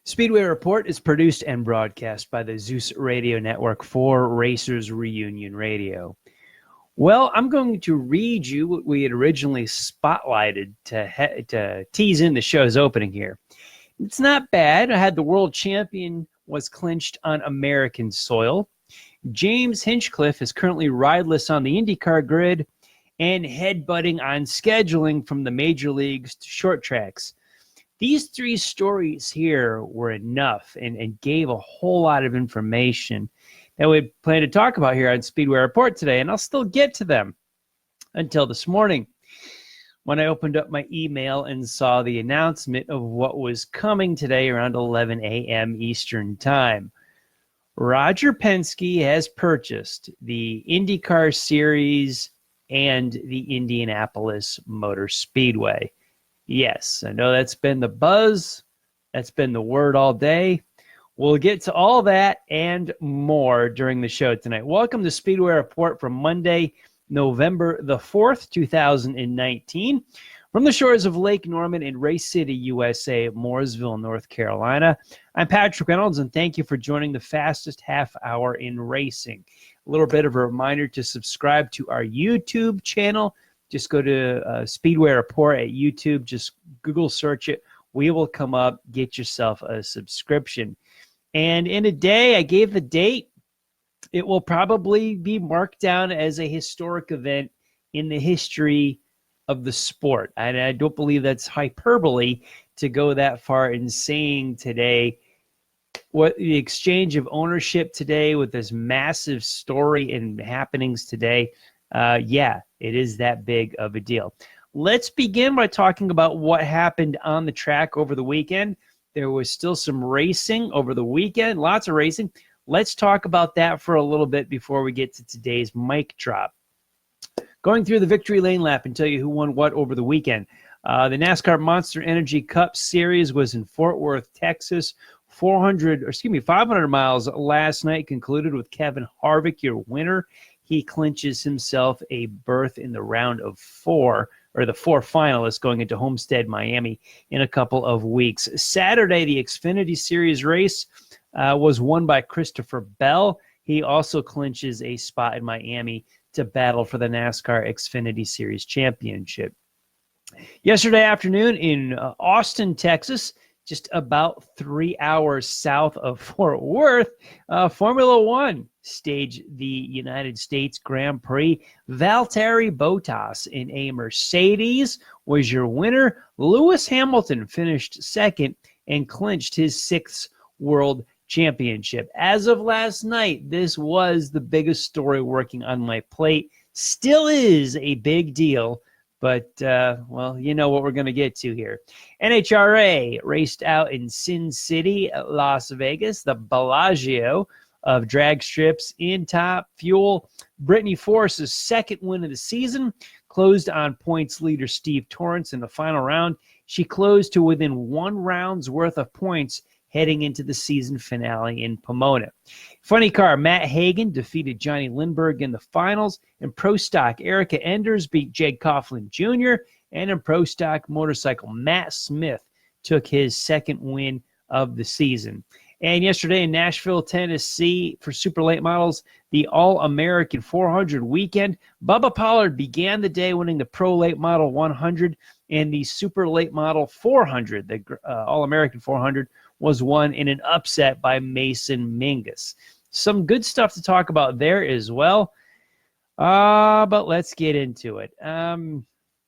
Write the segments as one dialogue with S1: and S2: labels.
S1: Speedway Report is produced and broadcast by the Zeus Radio Network for Racers Reunion Radio. Well, I'm going to read you what we had originally spotlighted to tease in the show's opening here. It's not bad. I had the world champion was clinched on American soil. James Hinchcliffe is currently rideless on the IndyCar grid and headbutting on scheduling from the major leagues to short tracks. These three stories here were enough and gave a whole lot of information that we plan to talk about here on Speedway Report today, and I'll still get to them until this morning when I opened up my email and saw the announcement of what was coming today around 11 a.m. Eastern Time. Roger Penske has purchased the IndyCar Series and the Indianapolis Motor Speedway. Yes, I know that's been the buzz. That's been the word all day. We'll get to all that and more during the show tonight. Welcome to Speedway Report for Monday, November the 4th, 2019. From the shores of Lake Norman in Race City, USA, Mooresville, North Carolina, I'm Patrick Reynolds, and thank you for joining the fastest half hour in racing. A little bit of a reminder to subscribe to our YouTube channel. Just go to Speedway Report at YouTube. Just Google search it. We will come up. Get yourself a subscription. And in a day, I gave the date. It will probably be marked down as a historic event in the history of the sport. And I don't believe that's hyperbole to go that far in saying today what the exchange of ownership today with this massive story and happenings today. Yeah, it is that big of a deal. Let's begin by talking about what happened on the track over the weekend. There was still some racing over the weekend, lots of racing. Let's talk about that for a little bit before we get to today's mic drop. Going through the victory lane lap and tell you who won what over the weekend. The NASCAR Monster Energy Cup Series was in Fort Worth, Texas. 500 miles last night concluded with Kevin Harvick, your winner. He clinches himself a berth in the round of four, or the four finalists going into Homestead, Miami in a couple of weeks. Saturday, the Xfinity Series race was won by Christopher Bell. He also clinches a spot in Miami to battle for the NASCAR Xfinity Series Championship. Yesterday afternoon in Austin, Texas, just about 3 hours south of Fort Worth, Formula One staged the United States Grand Prix. Valtteri Bottas in a Mercedes was your winner. Lewis Hamilton finished second and clinched his sixth world championship. As of last night, this was the biggest story working on my plate. Still is a big deal. But, well, you know what we're going to get to here. NHRA raced out in Sin City, Las Vegas, the Bellagio of drag strips in top fuel. Brittany Force's second win of the season closed on points leader Steve Torrence in the final round. She closed to within 1 round's worth of points heading into the season finale in Pomona. Funny car, Matt Hagan defeated Johnny Lindbergh in the finals. In Pro Stock, Erica Enders beat Jake Coughlin Jr. And in Pro Stock Motorcycle, Matt Smith took his second win of the season. And yesterday in Nashville, Tennessee, for super late models, the All-American 400 weekend, Bubba Pollard began the day winning the Pro Late Model 100 and the Super Late Model 400. The All-American 400 was won in an upset by Mason Mingus. Some good stuff to talk about there as well. But let's get into it.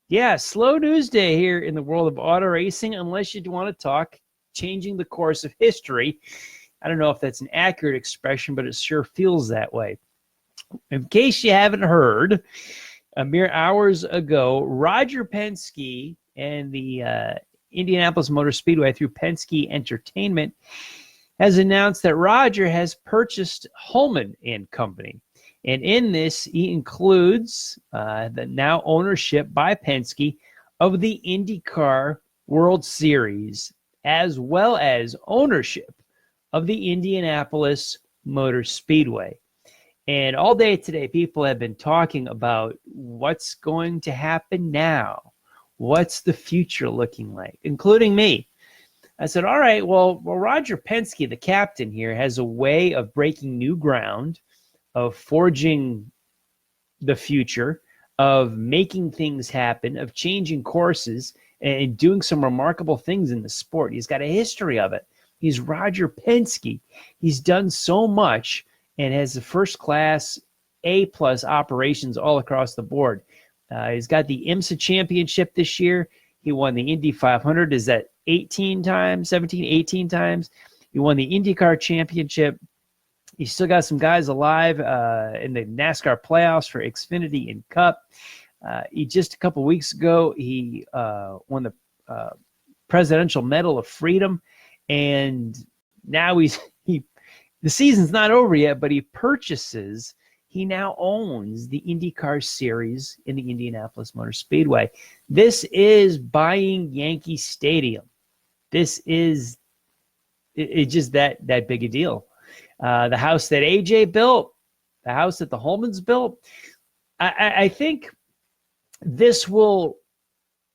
S1: Yeah, slow news day here in the world of auto racing, unless you want to talk changing the course of history. I don't know if that's an accurate expression, but it sure feels that way. In case you haven't heard, a mere hours ago, Roger Penske and the Indianapolis Motor Speedway through Penske Entertainment has announced that Roger has purchased Holman and Company. And in this, he includes the now ownership by Penske of the IndyCar World Series, as well as ownership of the Indianapolis Motor Speedway. And all day today, people have been talking about what's going to happen now. What's the future looking like, including me? I said, all right, well, Roger Penske, the captain here, has a way of breaking new ground, of forging the future, of making things happen, of changing courses, and doing some remarkable things in the sport. He's got a history of it. He's Roger Penske. He's done so much and has a first-class A-plus operations all across the board. He's got the IMSA championship this year. He won the Indy 500. Is that 18 times, 17, 18 times? He won the IndyCar championship. He's still got some guys alive in the NASCAR playoffs for Xfinity and Cup. He just a couple weeks ago, he won the Presidential Medal of Freedom, and now the season's not over yet, but he now owns the IndyCar series in the Indianapolis Motor Speedway. This is buying Yankee Stadium. This is it's just that big a deal. The house that AJ built, the house that the Holmans built, I think this will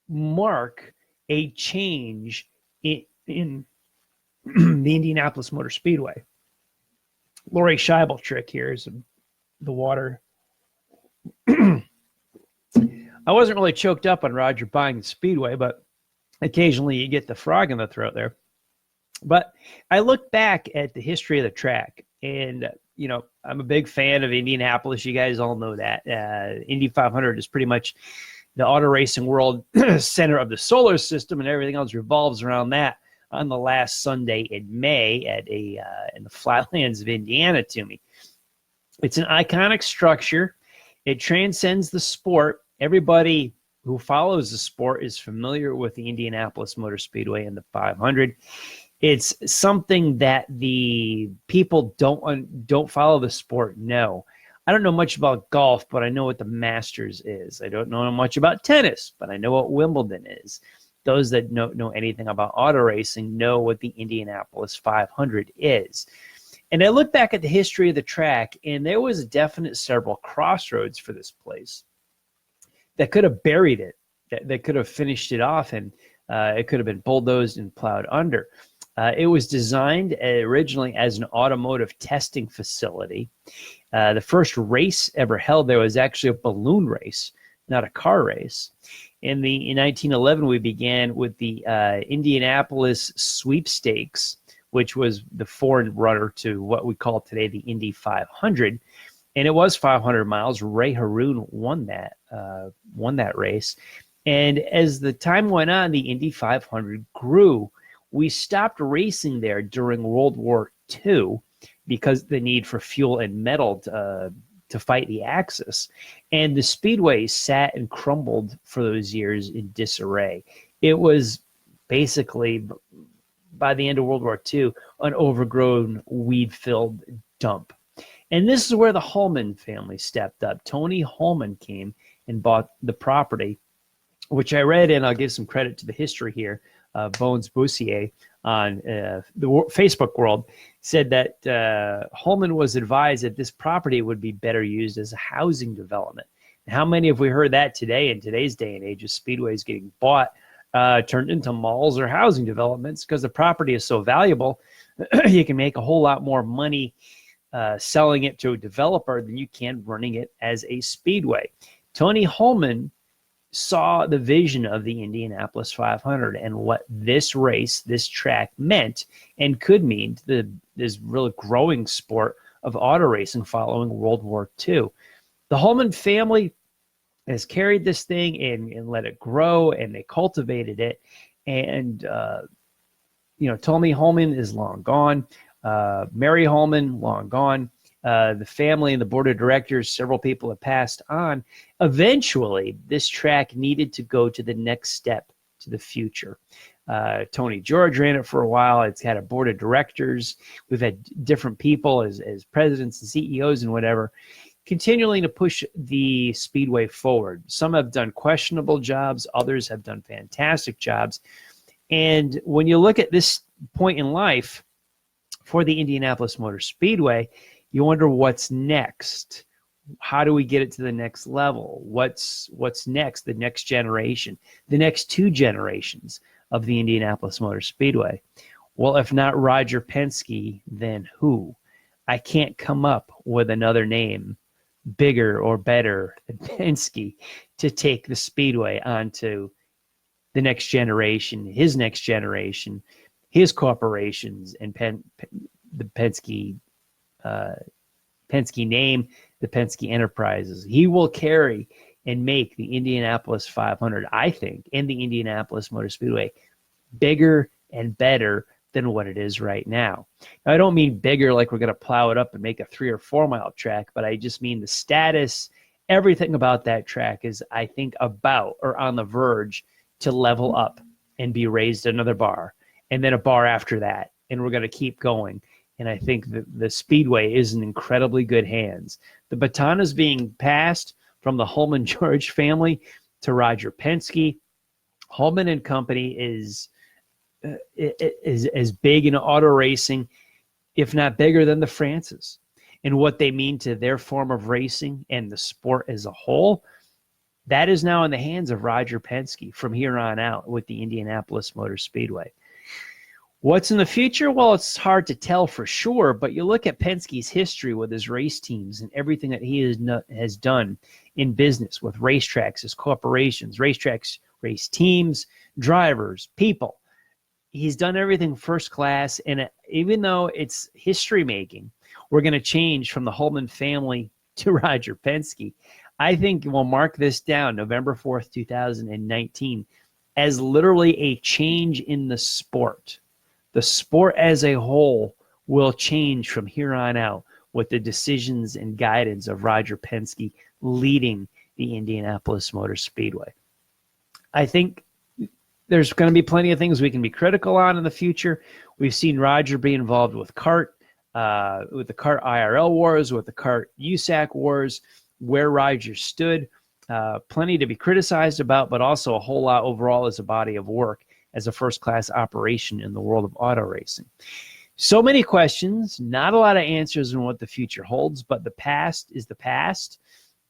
S1: mark a change in the Indianapolis Motor Speedway. Lori Scheibel trick here is the water. I wasn't really choked up on Roger buying the Speedway, but occasionally you get the frog in the throat there. But I look back at the history of the track, and, you know, I'm a big fan of Indianapolis. You guys all know that. Indy 500 is pretty much the auto racing world center of the solar system, and everything else revolves around that on the last Sunday in May in the flatlands of Indiana to me. It's an iconic structure. It transcends the sport. Everybody who follows the sport is familiar with the Indianapolis Motor Speedway and the 500. It's something that the people don't follow the sport know. I don't know much about golf, but I know what the Masters is. I don't know much about tennis, but I know what Wimbledon is. Those that know anything about auto racing know what the Indianapolis 500 is. And I look back at the history of the track, and there was a definite several crossroads for this place that could have buried it, that could have finished it off, and it could have been bulldozed and plowed under. It was designed originally as an automotive testing facility. The first race ever held there was actually a balloon race, not a car race. In 1911, we began with the Indianapolis Sweepstakes, which was the forerunner to what we call today the Indy 500, and it was 500 miles. Ray Haroon won that race, and as the time went on, the Indy 500 grew. We stopped racing there during World War II because of the need for fuel and metal to fight the Axis. And the Speedway sat and crumbled for those years in disarray. It was basically, by the end of World War II, an overgrown, weed-filled dump. And this is where the Holman family stepped up. Tony Holman came and bought the property, which I read, and I'll give some credit to the history here. Bones Boussier on the Facebook world said that Holman was advised that this property would be better used as a housing development. And how many have we heard that today in today's day and age of speedways getting bought, turned into malls or housing developments because the property is so valuable, you can make a whole lot more money selling it to a developer than you can running it as a speedway. Tony Holman saw the vision of the Indianapolis 500 and what this race, this track meant and could mean to this really growing sport of auto racing following World War II. The Holman family has carried this thing and let it grow, and they cultivated it. And, Tony Holman is long gone. Mary Holman, long gone. The family and the board of directors, several people have passed on. Eventually, this track needed to go to the next step, to the future. Tony George ran it for a while. It's had a board of directors. We've had different people as presidents and CEOs and whatever, continuing to push the Speedway forward. Some have done questionable jobs. Others have done fantastic jobs. And when you look at this point in life for the Indianapolis Motor Speedway, you wonder what's next. How do we get it to the next level? What's next? The next generation, the next two generations. of the Indianapolis Motor Speedway. Well, if not Roger Penske, then who? I can't come up with another name bigger or better than Penske to take the Speedway onto the next generation, his corporations, and the Penske name, the Penske Enterprises. He will carry and make the Indianapolis 500, I think, and the Indianapolis Motor Speedway bigger and better than what it is right now. Now, I don't mean bigger like we're going to plow it up and make a 3 or 4 mile track, but I just mean the status, everything about that track is, I think, about or on the verge to level up and be raised another bar, and then a bar after that, and we're going to keep going. And I think the Speedway is in incredibly good hands. The baton is being passed from the Holman George family to Roger Penske. Holman and Company is as big in auto racing, if not bigger than the Frances, and what they mean to their form of racing and the sport as a whole. That is now in the hands of Roger Penske from here on out with the Indianapolis Motor Speedway. What's in the future? Well, it's hard to tell for sure, but you look at Penske's history with his race teams and everything that he has done in business with racetracks, his corporations, racetracks, race teams, drivers, people. He's done everything first class, and even though it's history making, we're going to change from the Holman family to Roger Penske. I think we'll mark this down November 4th, 2019, as literally a change in the sport. The sport as a whole will change from here on out with the decisions and guidance of Roger Penske leading the Indianapolis Motor Speedway. I think there's going to be plenty of things we can be critical on in the future. We've seen Roger be involved with the CART IRL wars, with the CART USAC wars, where Roger stood. Plenty to be criticized about, but also a whole lot overall as a body of work, as a first-class operation in the world of auto racing. So many questions, not a lot of answers on what the future holds, but the past is the past.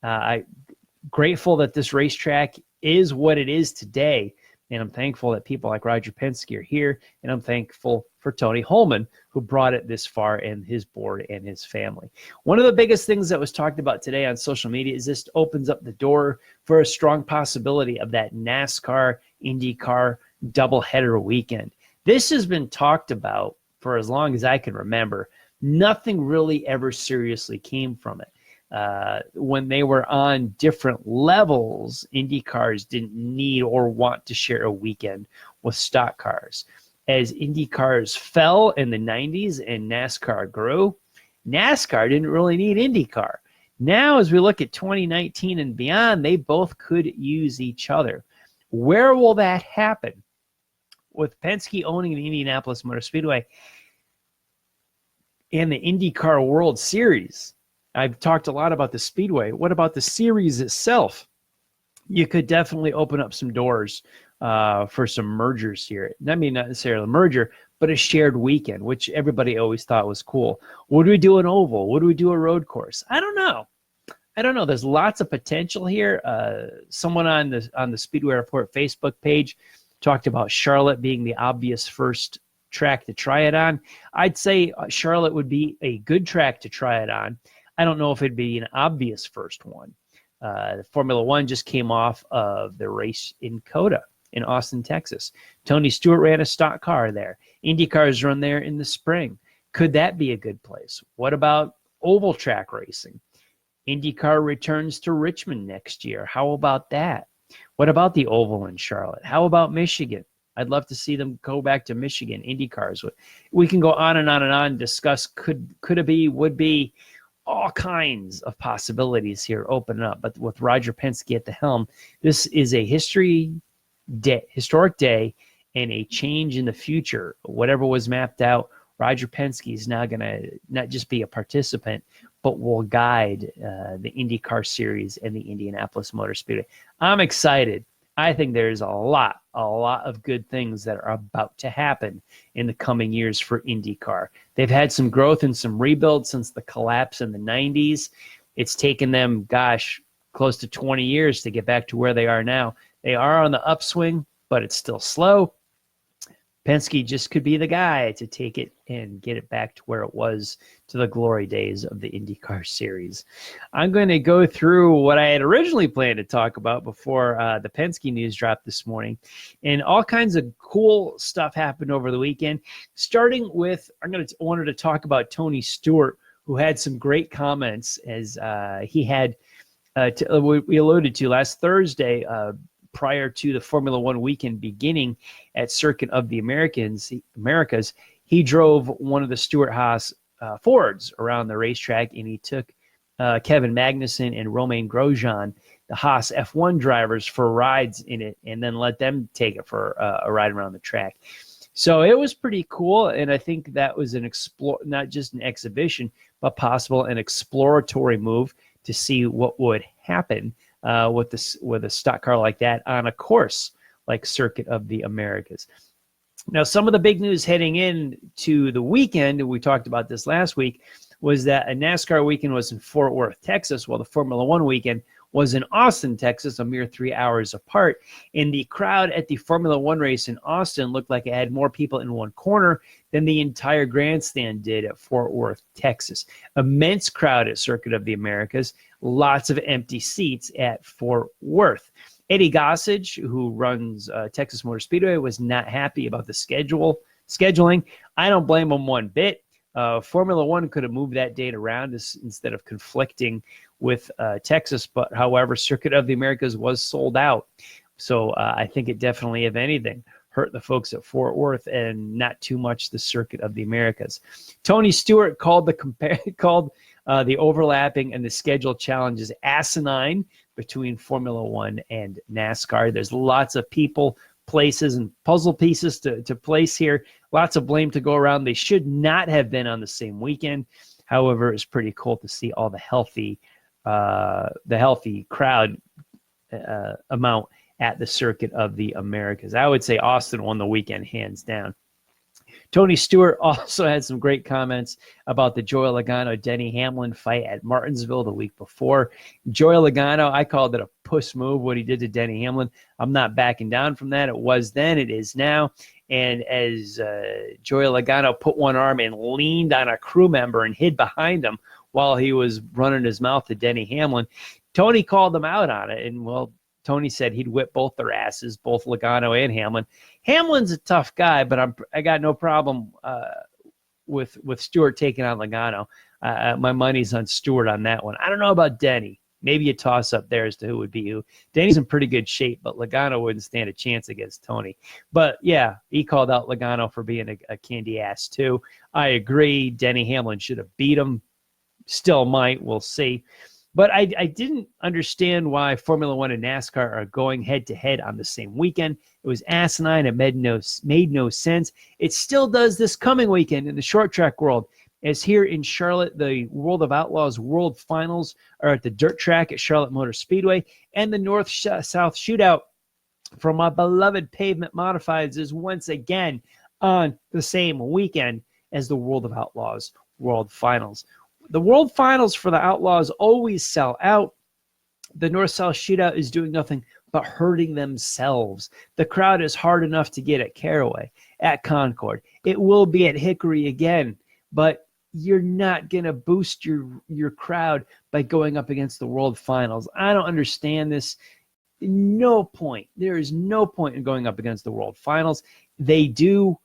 S1: I'm grateful that this racetrack is what it is today, and I'm thankful that people like Roger Penske are here, and I'm thankful for Tony Holman, who brought it this far, and his board and his family. One of the biggest things that was talked about today on social media is this opens up the door for a strong possibility of that NASCAR, IndyCar doubleheader weekend. This has been talked about for as long as I can remember. Nothing really ever seriously came from it. When they were on different levels, Indy cars didn't need or want to share a weekend with stock cars. As Indy cars fell in the 90s and NASCAR grew, NASCAR didn't really need IndyCar. Now, as we look at 2019 and beyond, they both could use each other. Where will that happen? With Penske owning the Indianapolis Motor Speedway and the IndyCar World Series, I've talked a lot about the Speedway. What about the series itself? You could definitely open up some doors for some mergers here. I mean, not necessarily a merger, but a shared weekend, which everybody always thought was cool. Would we do an oval? Would we do a road course? I don't know. There's lots of potential here. Someone on the Speedway Report Facebook page talked about Charlotte being the obvious first track to try it on. I'd say Charlotte would be a good track to try it on. I don't know if it'd be an obvious first one. The Formula One just came off of the race in COTA in Austin, Texas. Tony Stewart ran a stock car there. Indy cars run there in the spring. Could that be a good place? What about oval track racing? IndyCar returns to Richmond next year. How about that? What about the oval in Charlotte? How about Michigan? I'd love to see them go back to Michigan, IndyCars. We can go on and on and on and discuss could it be, would be, all kinds of possibilities here opening up. But with Roger Penske at the helm, this is a historic day and a change in the future. Whatever was mapped out, Roger Penske is now going to not just be a participant, but will guide the IndyCar series and the Indianapolis Motor Speedway. I'm excited. I think there's a lot of good things that are about to happen in the coming years for IndyCar. They've had some growth and some rebuild since the collapse in the 90s. It's taken them, close to 20 years to get back to where they are now. They are on the upswing, but it's still slow. Penske just could be the guy to take it and get it back to where it was, to the glory days of the IndyCar series. I'm going to go through what I had originally planned to talk about before the Penske news dropped this morning. And all kinds of cool stuff happened over the weekend, starting with, wanted to talk about Tony Stewart, who had some great comments as he had, we alluded to last Thursday, prior to the Formula One weekend beginning at Circuit of the Americas, he drove one of the Stewart-Haas Fords around the racetrack, and he took Kevin Magnussen and Romain Grosjean, the Haas F1 drivers, for rides in it, and then let them take it for a ride around the track. So it was pretty cool, and I think that was not just an exhibition, but possible an exploratory move to see what would happen with a stock car like that on a course like Circuit of the Americas. Now, some of the big news heading into the weekend, and we talked about this last week, was that a NASCAR weekend was in Fort Worth, Texas, while the Formula One weekend was in Austin, Texas, a mere 3 hours apart. And the crowd at the Formula One race in Austin looked like it had more people in one corner than the entire grandstand did at Fort Worth, Texas. Immense crowd at Circuit of the Americas, lots of empty seats at Fort Worth. Eddie Gossage, who runs Texas Motor Speedway, was not happy about the scheduling. I don't blame him one bit. Formula One could have moved that date around instead of conflicting with Texas, but however, Circuit of the Americas was sold out. So I think it definitely, if anything, hurt the folks at Fort Worth and not too much the Circuit of the Americas. Tony Stewart called the overlapping and the schedule challenges asinine between Formula One and NASCAR. There's lots of people, places, and puzzle pieces to place here. Lots of blame to go around. They should not have been on the same weekend. However, it's pretty cool to see all the healthy crowd amount at the Circuit of the Americas. I would say Austin won the weekend hands down. Tony Stewart also had some great comments about the Joey Logano-Denny Hamlin fight at Martinsville the week before. Joey Logano, I called it a puss move, what he did to Denny Hamlin. I'm not backing down from that. It was then, it is now. And as Joey Logano put one arm and leaned on a crew member and hid behind him while he was running his mouth to Denny Hamlin, Tony called him out on it. And, well, Tony said he'd whip both their asses, both Logano and Hamlin. Hamlin's a tough guy, but I got no problem with Stewart taking on Logano. My money's on Stewart on that one. I don't know about Denny. Maybe a toss-up there as to who would be who. Denny's in pretty good shape, but Logano wouldn't stand a chance against Tony. But, yeah, he called out Logano for being a candy ass, too. I agree. Denny Hamlin should have beat him. Still might. We'll see. But I didn't understand why Formula One and NASCAR are going head-to-head on the same weekend. It was asinine. It made no sense. It still does this coming weekend in the short track world. As here in Charlotte, the World of Outlaws World Finals are at the dirt track at Charlotte Motor Speedway, and the North-South Shootout from my beloved Pavement Modifieds is once again on the same weekend as the World of Outlaws World Finals. The World Finals for the Outlaws always sell out. The North-South Shootout is doing nothing but hurting themselves. The crowd is hard enough to get at Caraway, at Concord. It will be at Hickory again, but you're not going to boost your crowd by going up against the World Finals. I don't understand this. No point. There is no point in going up against the World Finals. They do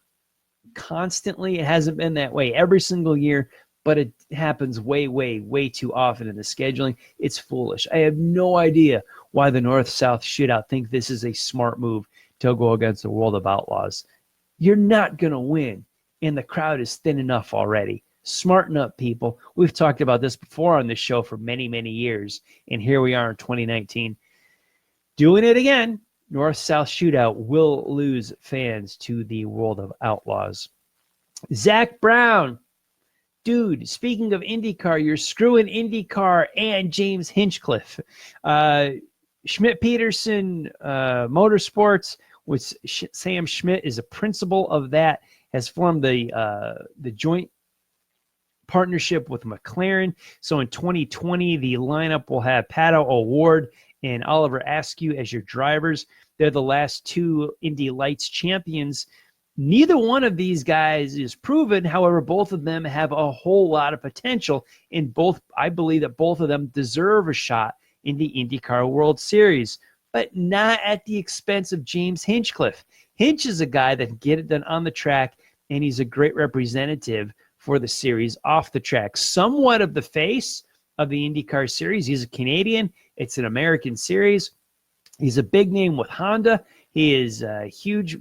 S1: constantly. It hasn't been that way every single year, but it happens way, way, way too often in the scheduling. It's foolish. I have no idea why the North-South Shootout think this is a smart move to go against the World of Outlaws. You're not going to win, and the crowd is thin enough already. Smarten up, people. We've talked about this before on this show for many, many years, and here we are in 2019. Doing it again. North-South Shootout will lose fans to the World of Outlaws. Zach Brown. Dude, speaking of IndyCar, you're screwing IndyCar and James Hinchcliffe. Schmidt-Peterson Motorsports, which Sam Schmidt is a principal of that, has formed the joint partnership with McLaren. So in 2020, the lineup will have Pato O'Ward and Oliver Askew as your drivers. They're the last two Indy Lights champions Neither one of these guys is proven. However, both of them have a whole lot of potential. In both, I believe that both of them deserve a shot in the IndyCar World Series, but not at the expense of James Hinchcliffe. Hinch is a guy that can get it done on the track, and he's a great representative for the series off the track. Somewhat of the face of the IndyCar series. He's a Canadian. It's an American series. He's a big name with Honda. He is a huge,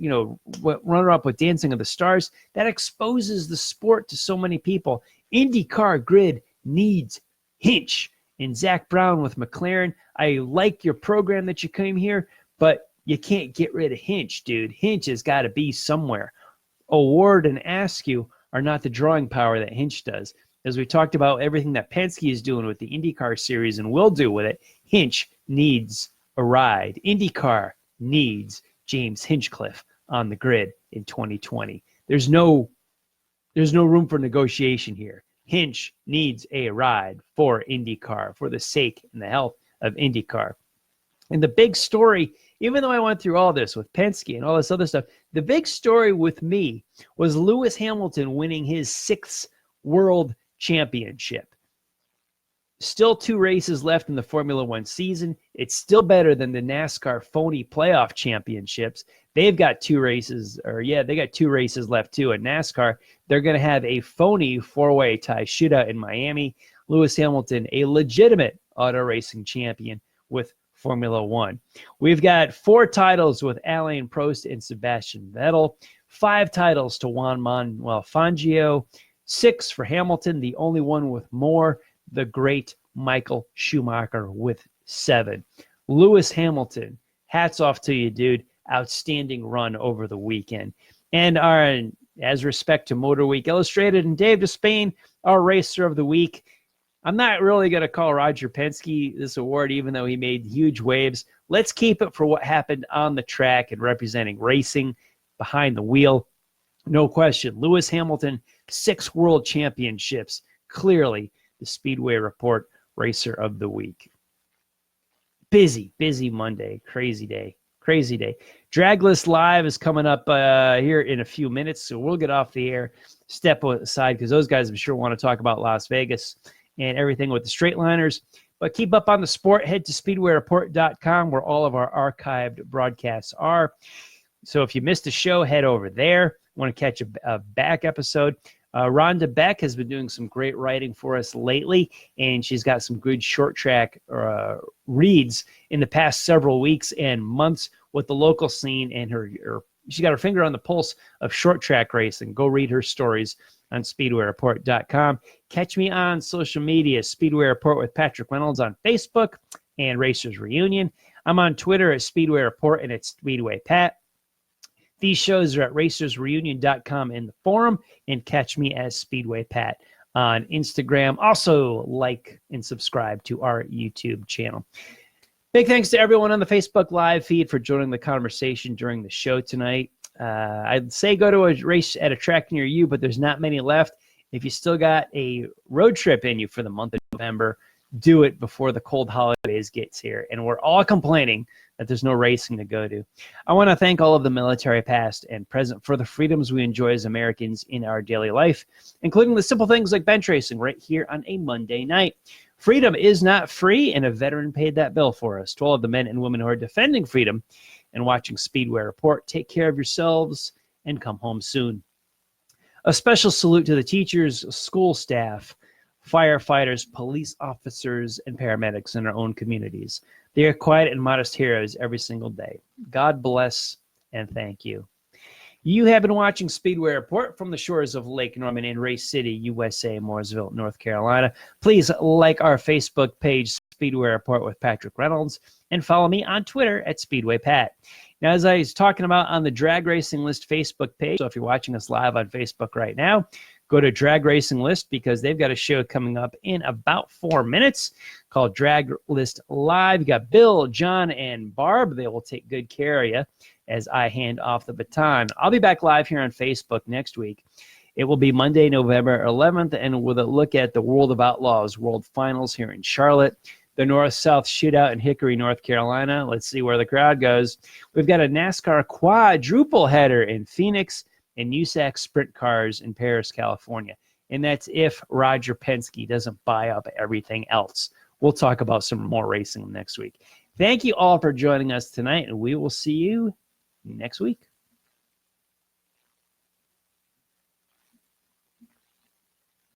S1: runner-up with Dancing of the Stars. That exposes the sport to so many people. IndyCar grid needs Hinch. And Zach Brown with McLaren, I like your program that you came here, but you can't get rid of Hinch, dude. Hinch has got to be somewhere. Award and Askew are not the drawing power that Hinch does. As we talked about everything that Penske is doing with the IndyCar series and will do with it, Hinch needs a ride. IndyCar needs James Hinchcliffe on the grid in 2020. There's no room for negotiation here. Hinch needs a ride for IndyCar, for the sake and the health of IndyCar. And the big story, even though I went through all this with Penske and all this other stuff, the big story with me was Lewis Hamilton winning his 6th World Championship. Still 2 races left in the Formula One season. It's still better than the NASCAR phony playoff championships. They've got 2 races, they got 2 races left too at NASCAR. They're going to have a phony 4-way tie shootout in Miami. Lewis Hamilton, a legitimate auto racing champion with Formula One. We've got 4 titles with Alain Prost and Sebastian Vettel, 5 titles to Juan Manuel Fangio, 6 for Hamilton, the only one with more, the great Michael Schumacher with 7. Lewis Hamilton, hats off to you, dude. Outstanding run over the weekend. And as respect to Motor Week Illustrated and Dave Despain, our racer of the week, I'm not really going to call Roger Penske this award, even though he made huge waves. Let's keep it for what happened on the track and representing racing behind the wheel. No question, Lewis Hamilton, 6 world championships, clearly the Speedway Report Racer of the Week. Busy Monday. Crazy day. Drag List Live is coming up here in a few minutes, so we'll get off the air, step aside, because those guys I'm sure want to talk about Las Vegas and everything with the straight liners. But keep up on the sport. Head to speedwayreport.com, where all of our archived broadcasts are. So if you missed a show, head over there. Want to catch a back episode. Rhonda Beck has been doing some great writing for us lately, and she's got some good short track reads in the past several weeks and months with the local scene, and she got her finger on the pulse of short track racing. Go read her stories on speedwayreport.com. Catch me on social media, Speedway Report with Patrick Reynolds on Facebook and Racers Reunion. I'm on Twitter at Speedway Report, and it's Speedway Pat. These shows are at racersreunion.com in the forum, and catch me as Speedway Pat on Instagram. Also, like and subscribe to our YouTube channel. Big thanks to everyone on the Facebook Live feed for joining the conversation during the show tonight. I'd say go to a race at a track near you, but there's not many left. If you still got a road trip in you for the month of November, do it before the cold holidays gets here. And we're all complaining that there's no racing to go to. I want to thank all of the military past and present for the freedoms we enjoy as Americans in our daily life, including the simple things like bench racing right here on a Monday night. Freedom is not free, and a veteran paid that bill for us. To all of the men and women who are defending freedom and watching Speedway Report, take care of yourselves and come home soon. A special salute to the teachers, school staff, firefighters, police officers, and paramedics in our own communities. They are quiet and modest heroes every single day. God bless and thank you. You have been watching Speedway Report from the shores of Lake Norman in Race City, USA, Mooresville, North Carolina. Please like our Facebook page, Speedway Report with Patrick Reynolds, and follow me on Twitter at Speedway Pat. Now, as I was talking about on the Drag Racing List Facebook page, so if you're watching us live on Facebook right now, go to Drag Racing List, because they've got a show coming up in about 4 minutes called Drag List Live. You got Bill, John, and Barb. They will take good care of you as I hand off the baton. I'll be back live here on Facebook next week. It will be Monday, November 11th, and with a look at the World of Outlaws World Finals here in Charlotte, the North-South Shootout in Hickory, North Carolina. Let's see where the crowd goes. We've got a NASCAR quadruple header in Phoenix, and USAC sprint cars in Paris, California. And that's if Roger Penske doesn't buy up everything else. We'll talk about some more racing next week. Thank you all for joining us tonight, and we will see you next week.